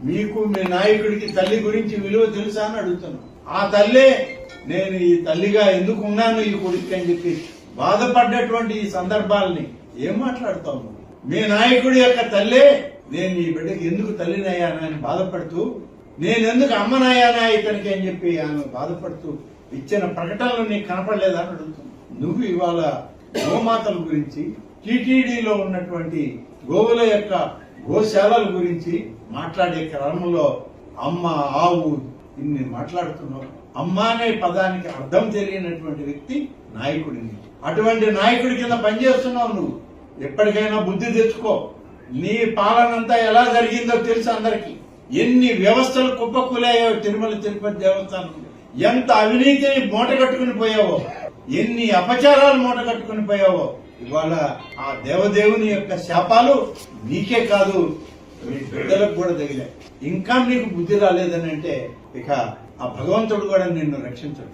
మీకు మీ నాయకుడికి తల్లి గురించి విలువ తెలుసా అని అడుగుతున్నాను. ఆ తల్లే నేను ఈ తల్లిగా ఎందుకు ఉన్నాను ఈ కొడుకు అని చెప్పి బాధపడ్డటువంటి ఈ సందర్భాలని ఏం మాట్లాడుతావు? మీ నాయకుడి యొక్క తల్లే నేను ఈ బిడ్డకి ఎందుకు తల్లినయ్యానా అని బాధపడుతూ, నేనెందుకు అమ్మనయ్యానా ఇతనికి అని చెప్పి ఆమె బాధపడుతూ ఇచ్చిన ప్రకటనలు నీకు కనపడలేదా అని అడుగుతున్నాను. నువ్వు ఇవాళ గోమాతల గురించి, టీటీడీలో ఉన్నటువంటి గోవుల యొక్క గోశాలల గురించి మాట్లాడే క్రమంలో అమ్మ, ఆవు ఇన్ని మాట్లాడుతున్నావు. అమ్మ అనే పదానికి అర్థం తెలియనటువంటి వ్యక్తి నాయకుడిని. అటువంటి నాయకుడి కింద పనిచేస్తున్నావు నువ్వు. ఎప్పటికైనా బుద్ధి తెచ్చుకో. నీ పాలనంతా ఎలా జరిగిందో తెలుసు అందరికీ. ఎన్ని వ్యవస్థలు కుప్పకూలాయో తిరుమల తిరుపతి దేవస్థానం, ఎంత అవినీతిని మూట కట్టుకుని పోయావో, ఎన్ని అపచారాలు మూట కట్టుకుని పోయావో. ఇవాళ ఆ దేవదేవుని యొక్క శాపాలు నీకే కాదు మీ బిడ్డలకు కూడా తగిలాయి. ఇంకా నీకు బుద్ధి రాలేదని అంటే ఇక ఆ భగవంతుడు కూడా నిన్ను రక్షించడు.